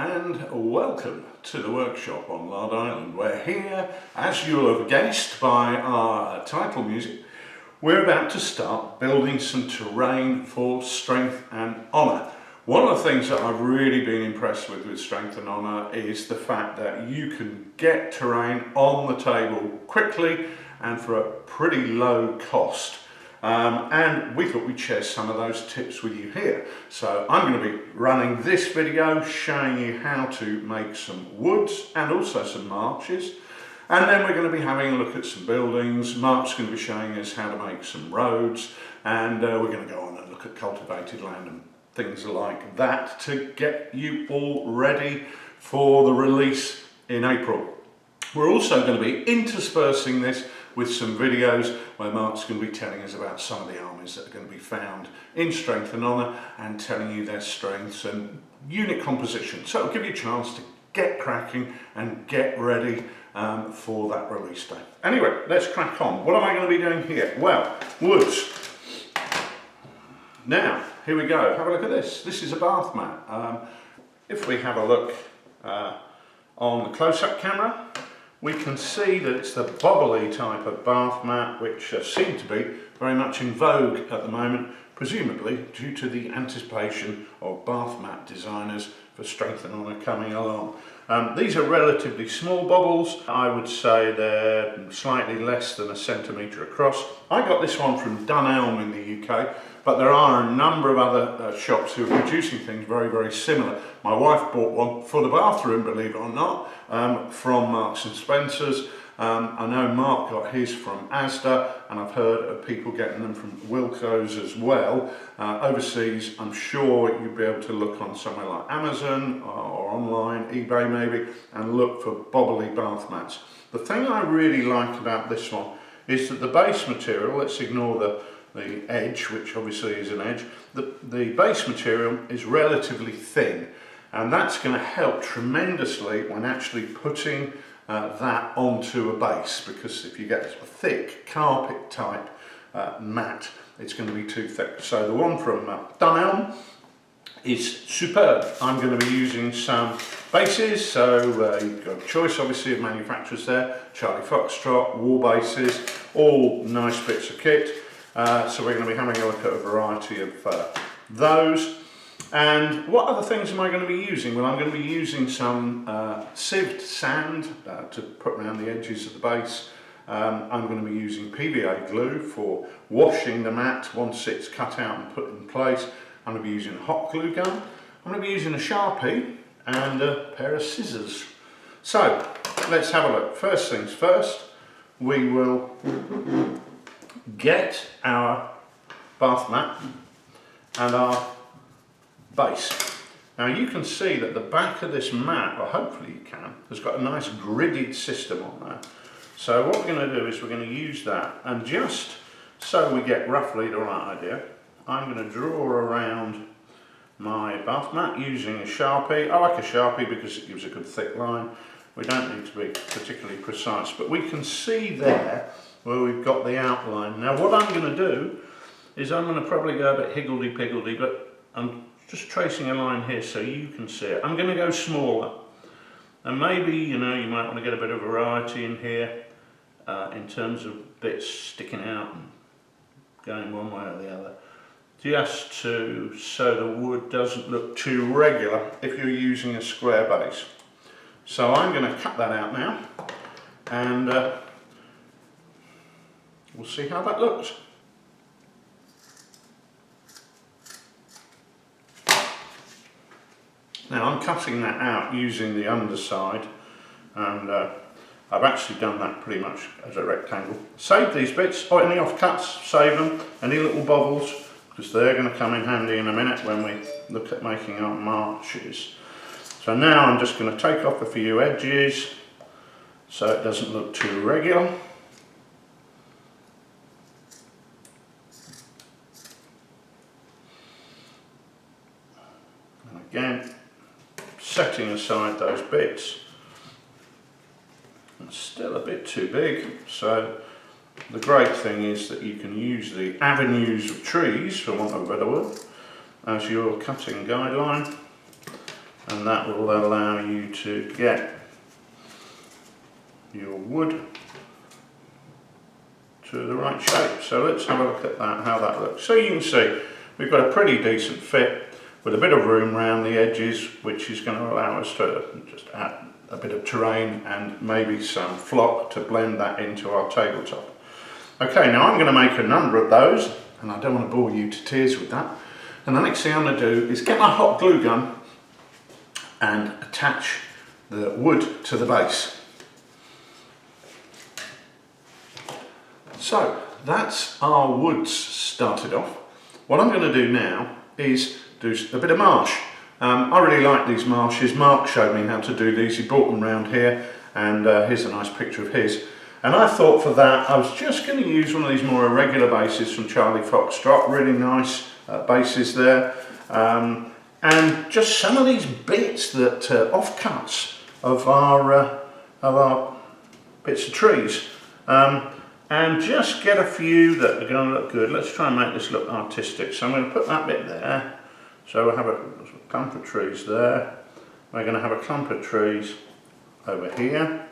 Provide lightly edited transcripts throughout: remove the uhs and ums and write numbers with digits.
and welcome to the workshop on Lard Island. We're here, as you'll have guessed by our title music, we're about to start building some terrain for Strength and Honour. One of the things that I've really been impressed with Strength and Honour is the fact that you can get terrain on the table quickly and for a pretty low cost. And we thought we'd share some of those tips with you here. So I'm going to be running this video showing you how to make some woods and also some marches. And then we're going to be having a look at some buildings. Mark's going to be showing us how to make some roads. And we're going to go on and look at cultivated land and things like that to get you all ready for the release in April. We're also going to be interspersing this with some videos where Mark's going to be telling us about some of the armies that are going to be found in Strength and Honour and telling you their strengths and unit composition. So it'll give you a chance to get cracking and get ready for that release day. Anyway, let's crack on. What am I going to be doing here? Well, woods. Now, here we go. Have a look at this. This is a bath mat. If we have a look on the close-up camera, we can see that it's the bobbly type of bath mat which seem to be very much in vogue at the moment, presumably due to the anticipation of bath mat designers for Strength and Honour coming along. These are relatively small bobbles. I would say they're slightly less than 1 centimetre across. I got this one from Dunelm in the UK, but there are a number of other shops who are producing things very, very similar. My wife bought one for the bathroom, believe it or not, from Marks and Spencer's. I know Mark got his from Asda, and I've heard of people getting them from Wilko's as well. Overseas, I'm sure you'll be able to look on somewhere like Amazon or online, eBay maybe, and look for bobbly bath mats. The thing I really like about this one is that the base material, let's ignore the edge, which obviously is an edge, the base material is relatively thin, and that's going to help tremendously when actually putting that onto a base, because if you get a thick carpet type mat, it's going to be too thick. So the one from Dunelm is superb. I'm going to be using some bases, so you've got a choice obviously of manufacturers there, Charlie Foxtrot, War bases, all nice bits of kit. So we're going to be having a look at a variety of those. And what other things am I going to be using? Well, I'm going to be using some sieved sand to put around the edges of the base. I'm going to be using PVA glue for washing the mat once it's cut out and put in place. I'm going to be using a hot glue gun. I'm going to be using a Sharpie and a pair of scissors. So let's have a look. First things first, we will get our bath mat and our base. Now you can see that the back of this mat, or hopefully you can, has got a nice gridded system on there. So what we're going to do is we're going to use that, and just so we get roughly the right idea, I'm going to draw around my bath mat using a Sharpie. I like a Sharpie because it gives a good thick line. We don't need to be particularly precise, but we can see there where we've got the outline. Now what I'm going to do is I'm going to probably go a bit higgledy-piggledy, but I'm just tracing a line here so you can see it. I'm going to go smaller, and maybe, you know, you might want to get a bit of variety in here in terms of bits sticking out and going one way or the other, just so the wood doesn't look too regular if you're using a square base. So I'm going to cut that out now, and we'll see how that looks. Now I'm cutting that out using the underside, and I've actually done that pretty much as a rectangle. Save these bits, or any offcuts, save them, any little bobbles, because they're going to come in handy in a minute when we look at making our marches. So now I'm just going to take off a few edges so it doesn't look too regular. And again, setting aside those bits. It's still a bit too big, so the great thing is that you can use the avenues of trees, for want of a better word, as your cutting guideline. and that will allow you to get your wood to the right shape. So let's have a look at that, how that looks. So you can see we've got a pretty decent fit with a bit of room around the edges, which is going to allow us to just add a bit of terrain and maybe some flock to blend that into our tabletop. Okay, now I'm going to make a number of those, and I don't want to bore you to tears with that. And the next thing I'm going to do is get my hot glue gun and attach the wood to the base. So that's our woods started off. What I'm going to do now is do a bit of marsh. I really like these marshes. Mark showed me how to do these. He brought them round here, and here's a nice picture of his. And I thought for that I was just going to use one of these more irregular bases from Charlie Foxtrot. Really nice bases there. And just some of these bits that offcuts of our bits of trees. And just get a few that are going to look good. Let's try and make this look artistic. So I'm going to put that bit there. So we'll have a clump of trees there. We're going to have a clump of trees over here.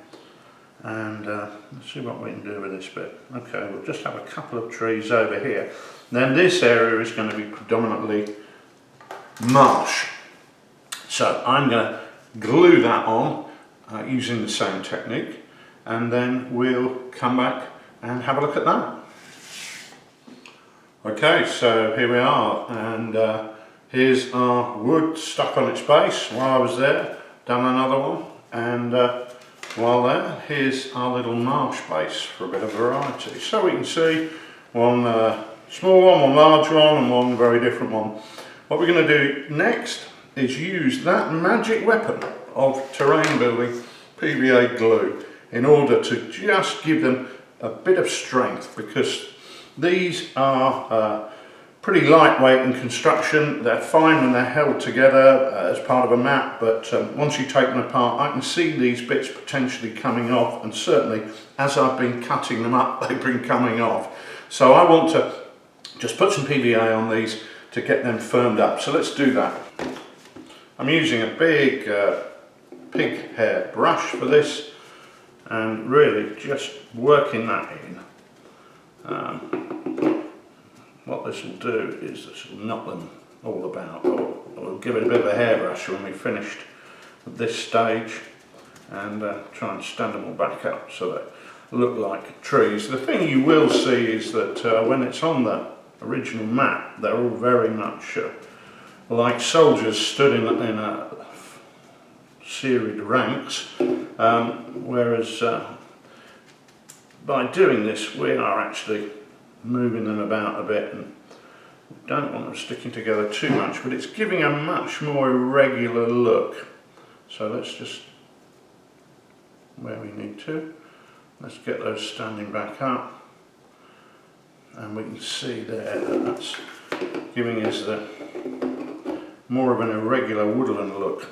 And let's see what we can do with this bit. Okay, we'll just have a couple of trees over here. Then this area is going to be predominantly marsh. So I'm going to glue that on using the same technique. And then we'll come back and have a look at that. Okay, so here we are, and here's our wood stuck on its base. While I was there, done another one, and while there, here's our little marsh base for a bit of variety. So we can see one small one, one large one, and one very different one. What we're going to do next is use that magic weapon of terrain building PVA glue in order to just give them a bit of strength, because these are pretty lightweight in construction. They're fine when they're held together as part of a mat, but once you take them apart, I can see these bits potentially coming off, and certainly as I've been cutting them up, they've been coming off. So I want to just put some PVA on these to get them firmed up. So let's do that. I'm using a big pig hair brush for this, and really just working that in. What this will do is this will knock them all about, or we'll give it a bit of a hairbrush when we've finished at this stage, and try and stand them all back up so they look like trees. The thing you will see is that when it's on the original map, they're all very much like soldiers stood in a serried ranks, whereas by doing this we are actually moving them about a bit, and we don't want them sticking together too much, but it's giving a much more irregular look. So let's just, where we need to, let's get those standing back up, and we can see there that that's giving us the more of an irregular woodland look.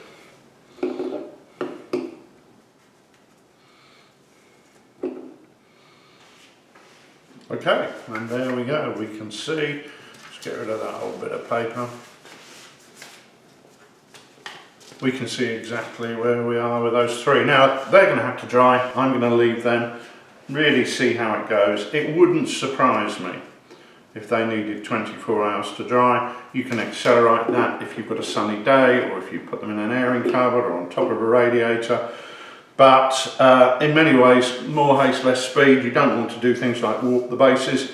Okay, and there we go. We can see, let's get rid of that whole bit of paper. We can see exactly where we are with those three. Now, they're going to have to dry. I'm going to leave them, really see how it goes. It wouldn't surprise me if they needed 24 hours to dry. You can accelerate that if you've got a sunny day, or if you put them in an airing cupboard or on top of a radiator. But in many ways, more haste, less speed. You don't want to do things like warp the bases,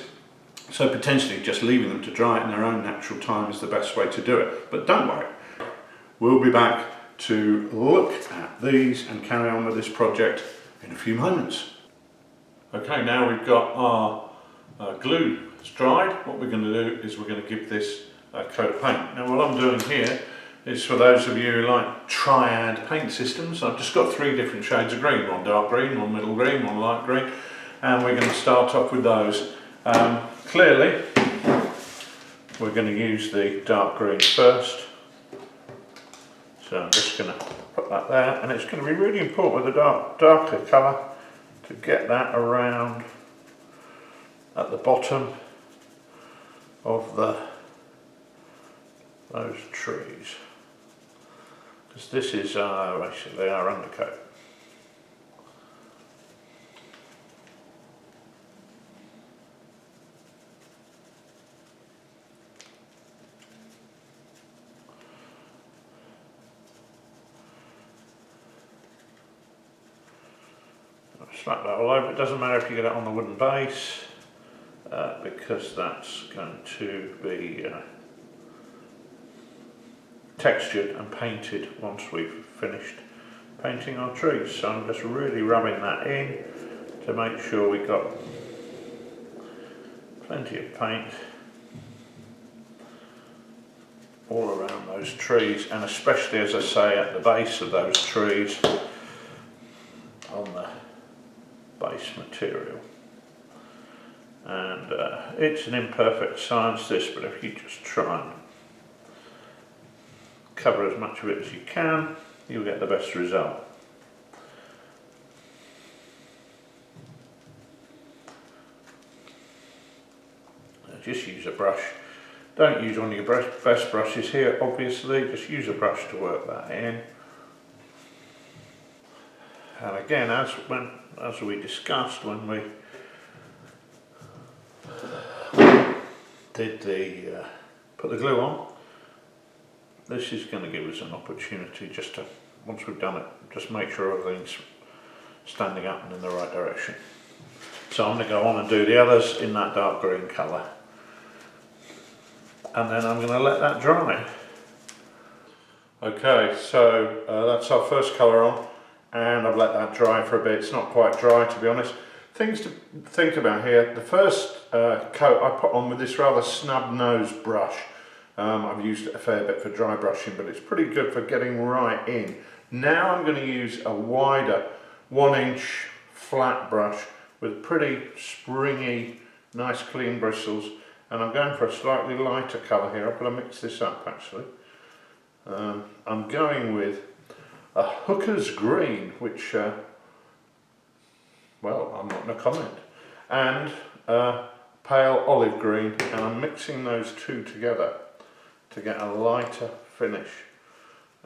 so potentially just leaving them to dry in their own natural time is the best way to do it. But don't worry, we'll be back to look at these and carry on with this project in a few moments. Okay, now we've got our glue dried. What we're going to do is we're going to give this a coat of paint. Now what I'm doing here is, for those of you who like triad paint systems, I've just got 3 different shades of green, one dark green, one middle green, one light green, and we're going to start off with those. Clearly we're going to use the dark green first, so I'm just going to put that there, and it's going to be really important with the darker colour to get that around at the bottom of those trees. because this is basically our undercoat. Slap that all over. It doesn't matter if you get it on the wooden base, because that's going to be textured and painted once we've finished painting our trees. So I'm just really rubbing that in to make sure we've got plenty of paint all around those trees, and especially, as I say, at the base of those trees on the base material. And it's an imperfect science, this, but if you just try and cover as much of it as you can, you'll get the best result. Just use a brush. Don't use one of your best brushes here, obviously. Just use a brush to work that in. And again, as we discussed when we did put the glue on, this is going to give us an opportunity just to, once we've done it, just make sure everything's standing up and in the right direction. So I'm going to go on and do the others in that dark green colour, and then I'm going to let that dry. Okay, so that's our first colour on, and I've let that dry for a bit. It's not quite dry, to be honest. Things to think about here. The first coat I put on with this rather snub-nosed brush. I've used it a fair bit for dry brushing, but it's pretty good for getting right in. Now I'm going to use a wider 1-inch flat brush with pretty springy, nice clean bristles, and I'm going for a slightly lighter colour here. I've got to mix this up actually. I'm going with a hooker's green, which, well, I'm not going to comment, and pale olive green, and I'm mixing those two together to get a lighter finish.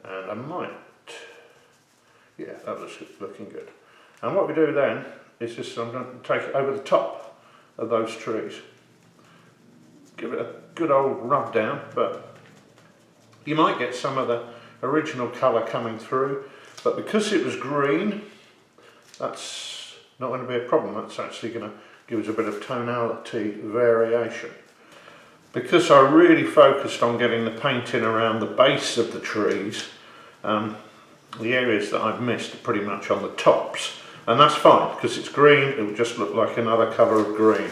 And I might, yeah, that looks looking good. And what we do then is just, I'm going to take it over the top of those trees. Give it a good old rub down, but you might get some of the original colour coming through, but because it was green, that's not going to be a problem. That's actually going to give us a bit of tonality variation. Because I really focused on getting the paint in around the base of the trees, the areas that I've missed are pretty much on the tops, and that's fine because it's green. It will just look like another colour of green.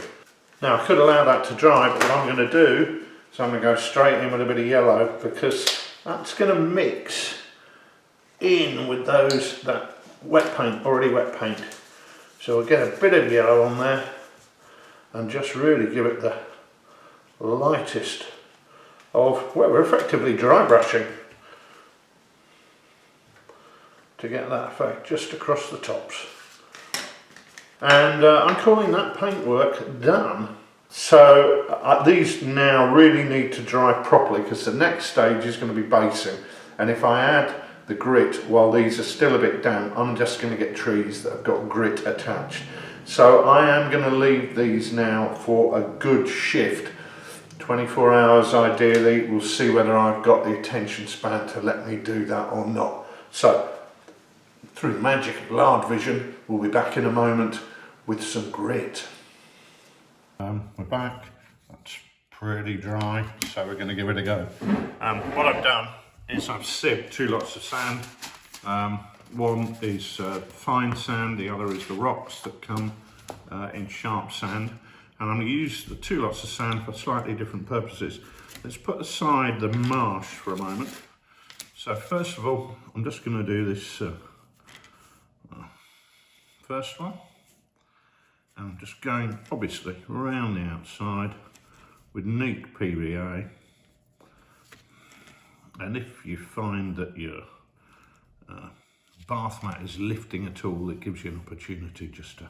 Now I could allow that to dry, but what I'm going to do is I'm going to go straight in with a bit of yellow, because that's going to mix in with that wet paint, already wet paint. So we'll get a bit of yellow on there and just really give it the lightest of, well, we're effectively dry brushing to get that effect just across the tops. And I'm calling that paintwork done. So these now really need to dry properly, because the next stage is going to be basing, and if I add the grit while these are still a bit damp, I'm just going to get trees that have got grit attached. So I am going to leave these now for a good shift, 24 hours ideally. We'll see whether I've got the attention span to let me do that or not. So through the magic of Lard Vision, we'll be back in a moment with some grit. We're back. That's pretty dry, so we're going to give it a go. What I've done is I've sieved 2 lots of sand. One is fine sand, the other is the rocks that come in sharp sand. And I'm going to use the 2 lots of sand for slightly different purposes. Let's put aside the marsh for a moment. So first of all, I'm just going to do this first one. And I'm just going, obviously, around the outside with neat PVA. And if you find that your bath mat is lifting at all, it gives you an opportunity just to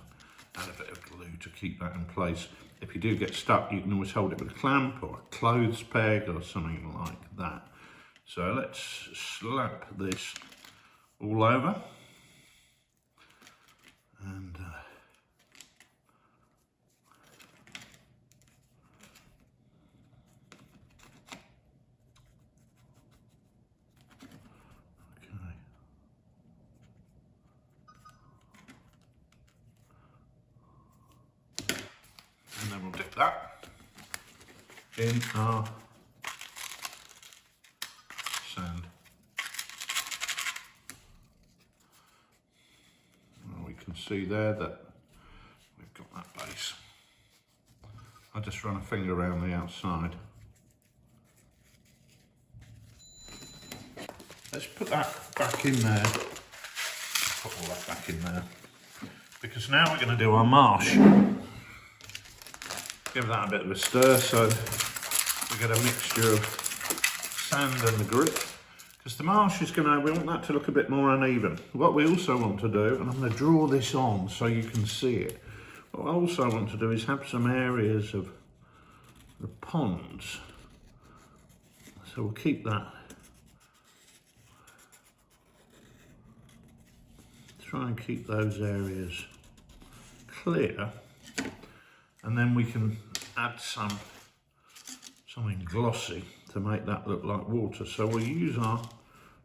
add a bit of glue to keep that in place. If you do get stuck, you can always hold it with a clamp or a clothes peg or something like that. So let's slap this all over. And okay. And then we'll dip that in our sand. Well, we can see there that we've got that base. I just run a finger around the outside. Let's put that back in there. Put all that back in there. Because now we're going to do our marsh. Give that a bit of a stir so we get a mixture of sand and the grit. Because the marsh is going to, we want that to look a bit more uneven. What we also want to do, and I'm going to draw this on so you can see it. What I also want to do is have some areas of the ponds. So we'll keep that. Try and keep those areas clear. And then we can add something glossy to make that look like water. So we'll use our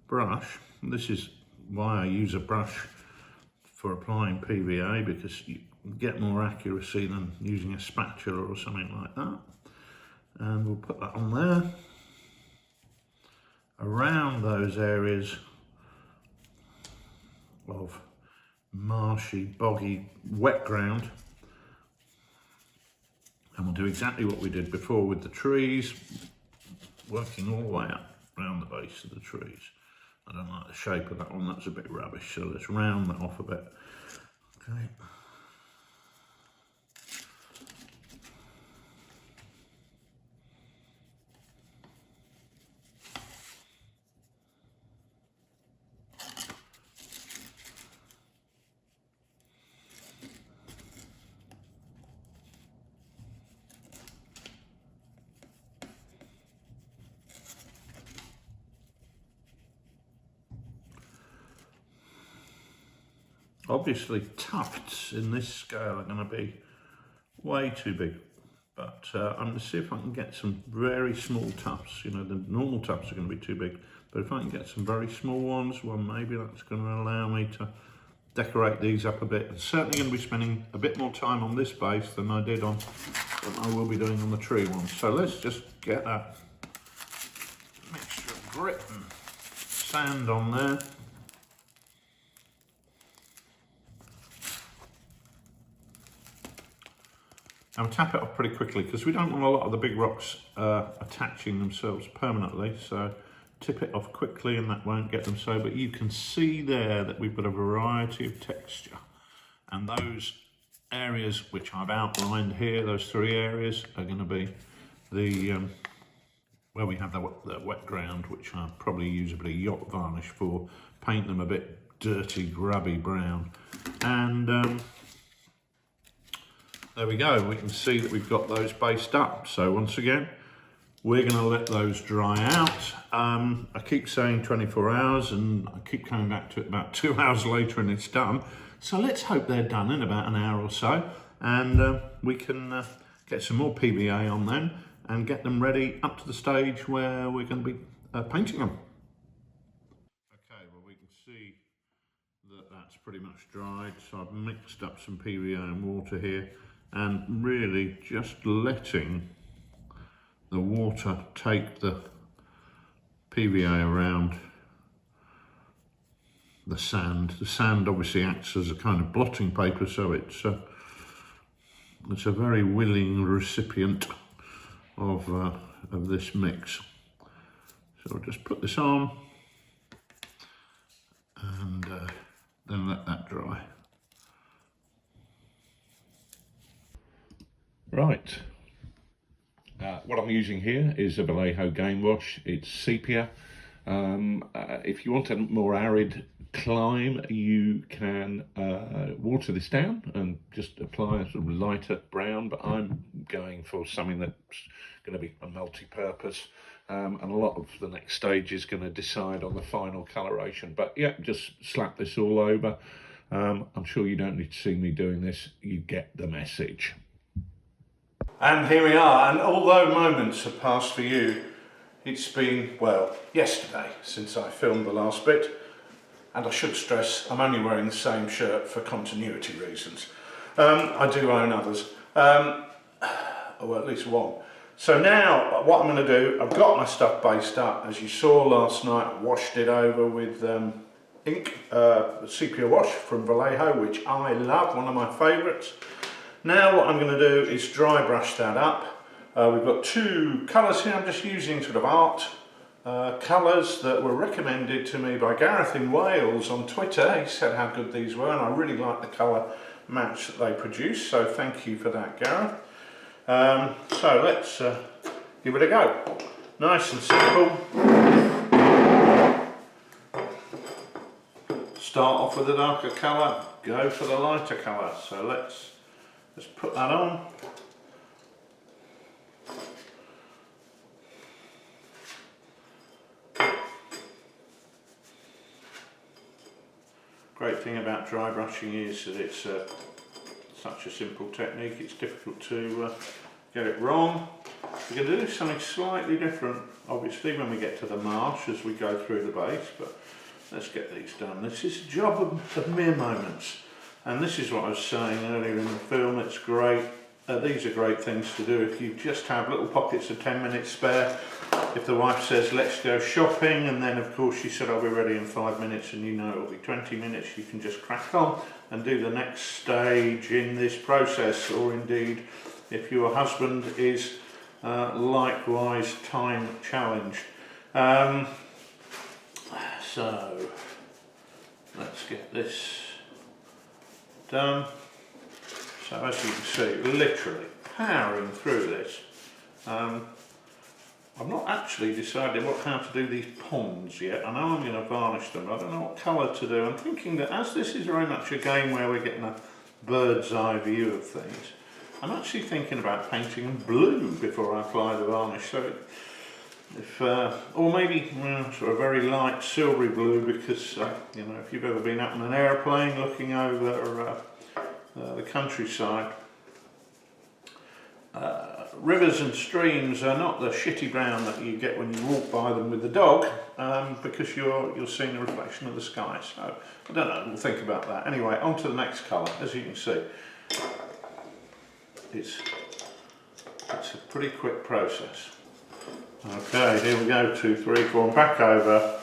brush. This is why I use a brush for applying PVA, because you get more accuracy than using a spatula or something like that. And we'll put that on there. Around those areas of marshy, boggy, wet ground. And we'll do exactly what we did before with the trees, working all the way up around the base of the trees. I don't like the shape of that one, that's a bit rubbish, so let's round that off a bit. Okay. Obviously tufts in this scale are going to be way too big, but I'm going to see if I can get some very small tufts. You know, the normal tufts are going to be too big, but if I can get some very small ones, well, maybe that's going to allow me to decorate these up a bit. I'm certainly going to be spending a bit more time on this base than I did on what I will be doing on the tree ones. So let's just get that mixture of grit and sand on there. Now tap it off pretty quickly because we don't want a lot of the big rocks attaching themselves permanently, so tip it off quickly and that won't get them so, but you can see there that we've got a variety of texture, and those areas which I've outlined here, those three areas, are going to be the where we have the wet ground, which I'll probably use a bit of yacht varnish for, paint them a bit dirty, grubby brown, and there we go, we can see that we've got those based up. So once again, we're going to let those dry out. I keep saying 24 hours and I keep coming back to it about 2 hours later and it's done. So let's hope they're done in about an hour or so, and we can get some more PVA on them and get them ready up to the stage where we're going to be painting them. Okay, well we can see that that's pretty much dried. So I've mixed up some PVA and water here, and really just letting the water take the PVA around the sand. The sand obviously acts as a kind of blotting paper, so it's a very willing recipient of this mix. So I'll just put this on and then let that dry. Right, what I'm using here is a Vallejo game wash. It's sepia. If you want a more arid climb, you can water this down and just apply a sort of lighter brown, but I'm going for something that's going to be a multi-purpose. and a lot of the next stage is going to decide on the final coloration. But yeah, just slap this all over. I'm sure you don't need to see me doing this, you get the message. And here we are, and although moments have passed for you, it's been, well, yesterday since I filmed the last bit, and I should stress I'm only wearing the same shirt for continuity reasons. I do own others, or at least one. So now what I'm going to do, I've got my stuff based up. As you saw last night, I washed it over with ink, sepia wash from Vallejo, which I love, one of my favourites. Now what I'm going to do is dry brush that up. We've got two colours here. I'm just using sort of art colours that were recommended to me by Gareth in Wales on Twitter. He said how good these were, and I really like the colour match that they produce, so thank you for that, Gareth. So let's give it a go. Nice and simple. Start off with a darker colour, go for the lighter colour. So let's just put that on. Great thing about dry brushing is that it's such a simple technique, it's difficult to get it wrong. We're going to do something slightly different, obviously, when we get to the marsh as we go through the base, but let's get these done. This is a job of mere moments, and this is what I was saying earlier in the film. It's great. These are great things to do if you just have little pockets of 10 minutes spare. If the wife says, let's go shopping, and then of course she said, I'll be ready in 5 minutes, and you know it'll be 20 minutes, you can just crack on and do the next stage in this process. Or indeed, if your husband is likewise time challenged. So let's get this done. So as you can see, literally powering through this. I've not actually decided how to do these ponds yet. I know I'm going to varnish them, but I don't know what colour to do. I'm thinking that as this is very much a game where we're getting a bird's eye view of things, I'm actually thinking about painting them blue before I apply the varnish. So if, or maybe sort of very light silvery blue, because you know, if you've ever been up in an aeroplane looking over the countryside, rivers and streams are not the shitty brown that you get when you walk by them with the dog, because you're seeing the reflection of the sky. So I don't know, we'll think about that. Anyway, on to the next colour. As you can see, it's a pretty quick process. Okay, here we go, 2, 3, 4, and back over.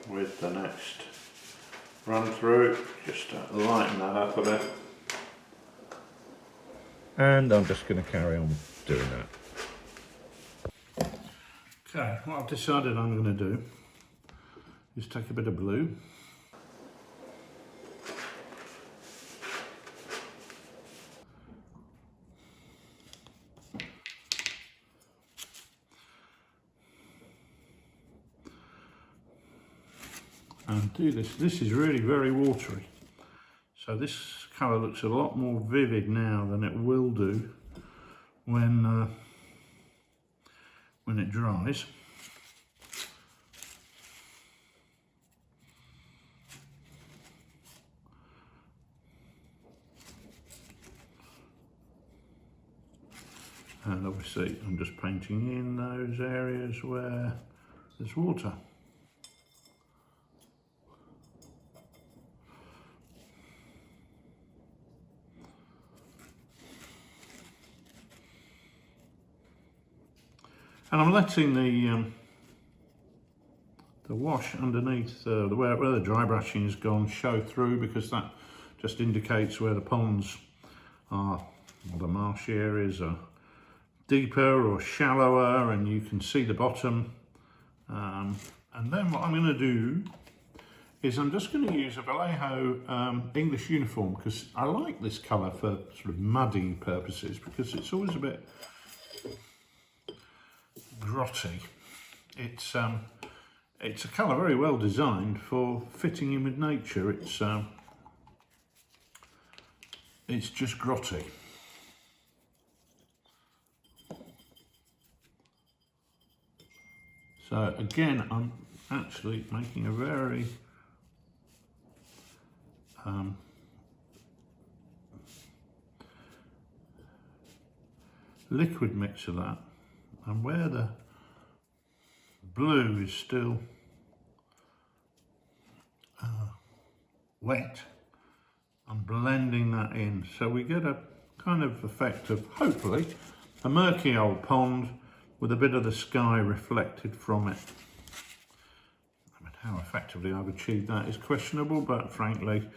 With the next run through, just lighten that up a bit. And I'm just going to carry on doing that. Okay, what I've decided I'm going to do is take a bit of blue. And do this. This is really very watery. So this colour looks a lot more vivid now than it will do when it dries. And obviously I'm just painting in those areas where there's water. And I'm letting the wash underneath where the dry brushing has gone show through, because that just indicates where the ponds are, or the marsh areas are deeper or shallower, and you can see the bottom. And then what I'm going to do is I'm just going to use a Vallejo English uniform, because I like this colour for sort of muddy purposes, because it's always a bit grotty. It's a colour very well designed for fitting in with nature. It's it's just grotty. So again, I'm actually making a very liquid mix of that, and where the blue is still wet, I'm blending that in, so we get a kind of effect of, hopefully, a murky old pond with a bit of the sky reflected from it. I mean, how effectively I've achieved that is questionable, but frankly,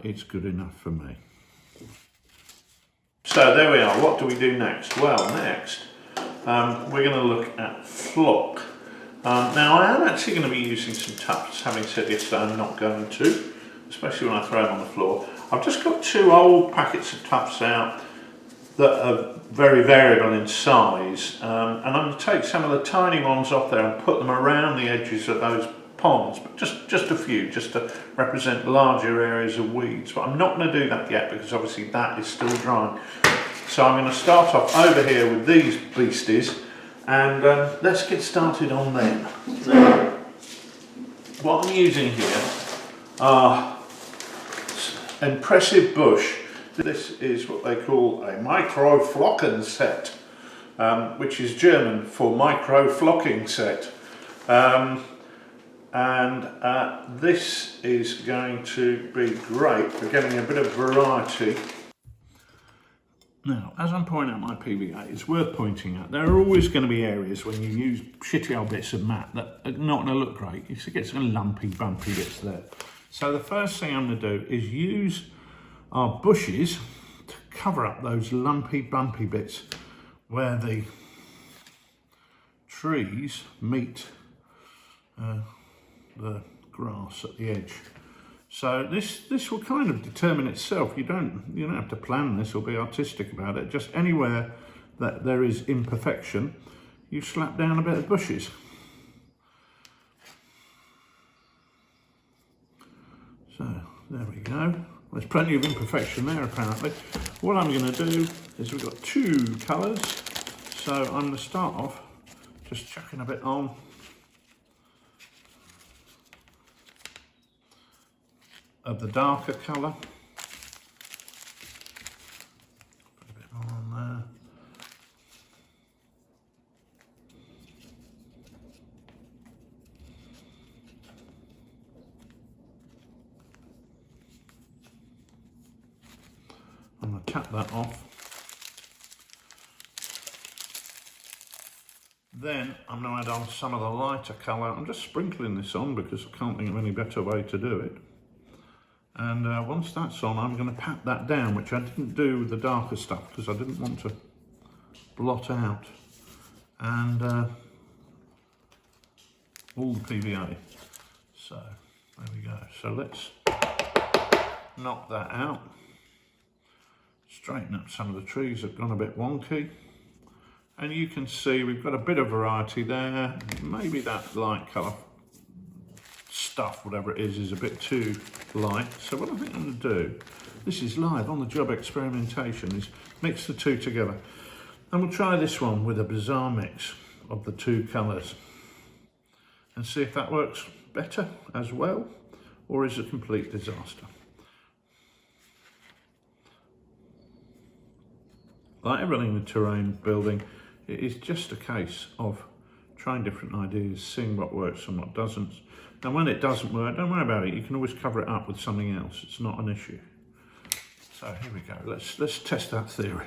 it's good enough for me. So there we are. What do we do next? Well, next we're going to look at flock. Now I am actually going to be using some tufts. Having said yesterday I'm not going to, especially when I throw them on the floor. I've just got 2 old packets of tufts out that are very variable in size, and I'm going to take some of the tiny ones off there and put them around the edges of those ponds, but just a few, just to represent larger areas of weeds. But I'm not going to do that yet because obviously that is still drying. So I'm going to start off over here with these beasties, and let's get started on them. Now, what I'm using here are impressive bush. This is what they call a micro-flocken set, which is German for micro-flocking set. This is going to be great for getting a bit of variety. Now, as I'm pointing out my PVA, it's worth pointing out there are always going to be areas when you use shitty old bits of mat that are not going to look great. You get some lumpy, bumpy bits there. So the first thing I'm going to do is use our bushes to cover up those lumpy, bumpy bits where the trees meet the grass at the edge. So this will kind of determine itself. You don't have to plan this or be artistic about it. Just anywhere that there is imperfection, you slap down a bit of bushes. So there we go. There's plenty of imperfection there apparently. What I'm going to do is we've got 2 colours. So I'm going to start off just chucking a bit on. Of the darker colour. Put a bit more on there. I'm going to tap that off. Then I'm going to add on some of the lighter colour. I'm just sprinkling this on because I can't think of any better way to do it. And once that's on, I'm going to pat that down, which I didn't do with the darker stuff because I didn't want to blot out and all the PVA. So there we go. So let's knock that out. Straighten up some of the trees that have gone a bit wonky. And you can see we've got a bit of variety there. Maybe that light colour stuff, whatever it is a bit too light. So what I think I'm going to do, this is live on the job experimentation, is mix the 2 together. And we'll try this one with a bizarre mix of the 2 colours and see if that works better as well, or is a complete disaster. Like everything with terrain building, it is just a case of trying different ideas, seeing what works and what doesn't. And when it doesn't work, don't worry about it. You can always cover it up with something else. It's not an issue. So here we go. Let's test that theory.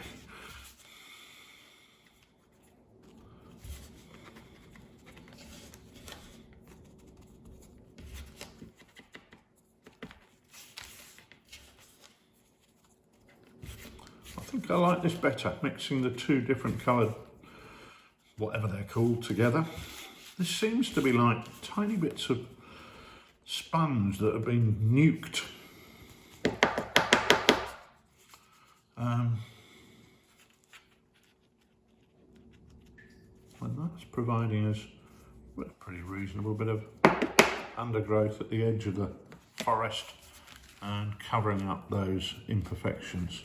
I think I like this better, mixing the 2 different coloured, whatever they're called, together. This seems to be like tiny bits of sponge that have been nuked. And that's providing us with a pretty reasonable bit of undergrowth at the edge of the forest. and covering up those imperfections.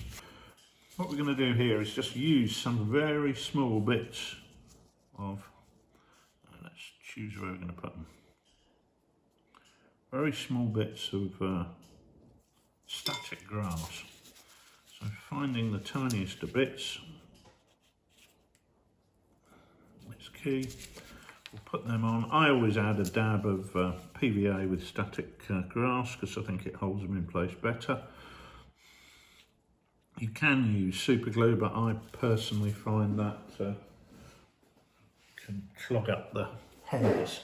What we're going to do here is just use some very small bits of, let's choose where we're going to put them, very small bits of static grass. So finding the tiniest of bits is key. We'll put them on. I always add a dab of PVA with static grass because I think it holds them in place better. You can use super glue, but I personally find that can clog up the hairs.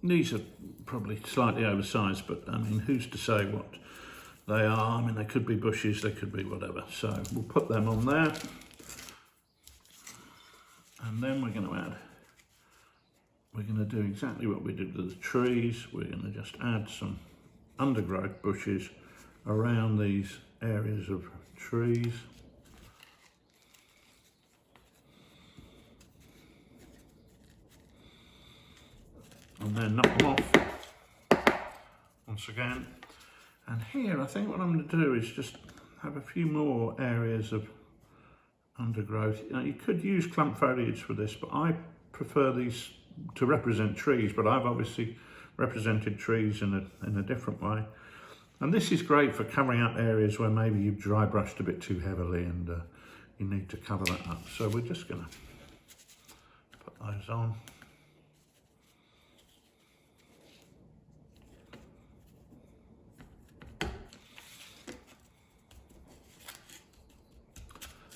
These are probably slightly oversized, but I mean, who's to say what they are? I mean, they could be bushes, they could be whatever. So we'll put them on there. And then we're going to do exactly what we did with the trees. We're going to just add some undergrowth bushes around these areas of trees. And then knock them off once again. And here I think what I'm going to do is just have a few more areas of undergrowth. You could use clump foliage for this, but I prefer these to represent trees, but I've obviously represented trees in a different way. And this is great for covering up areas where maybe you've dry brushed a bit too heavily and you need to cover that up. So we're just going to put those on.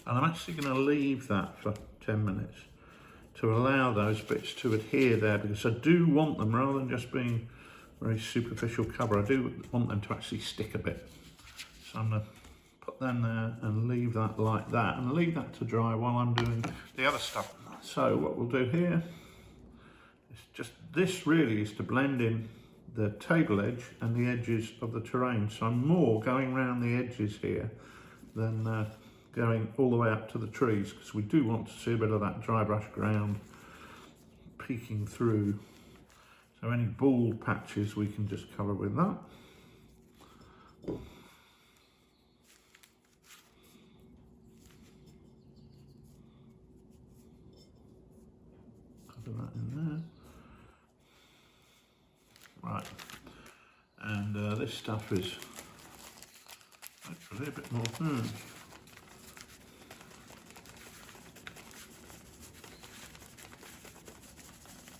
And I'm actually going to leave that for 10 minutes to allow those bits to adhere there, because I do want them, rather than just being very superficial cover, I do want them to actually stick a bit. So I'm going to put them there and leave that like that, and leave that to dry while I'm doing the other stuff. So what we'll do here is just, this really is to blend in the table edge and the edges of the terrain. So I'm more going around the edges here than going all the way up to the trees, because we do want to see a bit of that dry brush ground peeking through. So any bald patches we can just cover with that. Cover that in there. Right, and this stuff is actually a bit more thin.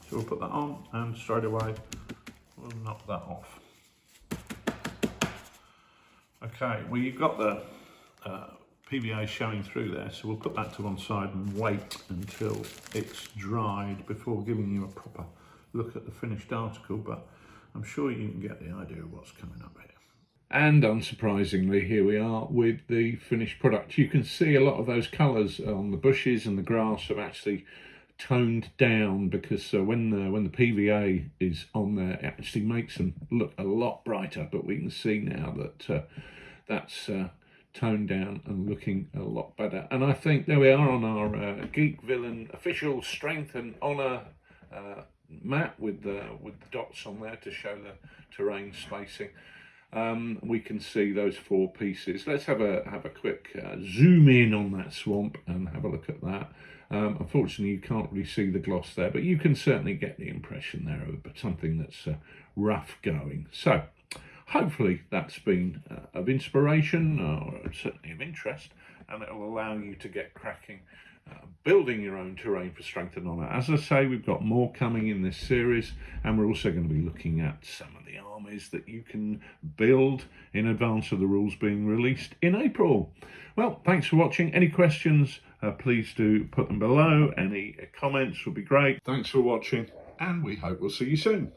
So we'll put that on, and straight away we'll knock that off. Okay, well, you've got the PVA showing through there, so we'll put that to one side and wait until it's dried before giving you a proper look at the finished article, but I'm sure you can get the idea of what's coming up here. And unsurprisingly, here we are with the finished product. You can see a lot of those colours on the bushes and the grass have actually toned down, because when the PVA is on there, it actually makes them look a lot brighter. But we can see now that that's toned down and looking a lot better. And I think there we are on our Geek Villain official strength and honour map with the dots on there to show the terrain spacing. We can see those 4 pieces. Let's have a quick zoom in on that swamp and have a look at that. Unfortunately, you can't really see the gloss there, but you can certainly get the impression there of something that's rough going. So hopefully that's been of inspiration, or certainly of interest, and it will allow you to get cracking building your own terrain for strength and honour. As I say, we've got more coming in this series, and we're also going to be looking at some of the armies that you can build in advance of the rules being released in April. Well, thanks for watching. Any questions, please do put them below. Any comments would be great. Thanks for watching, and we hope we'll see you soon.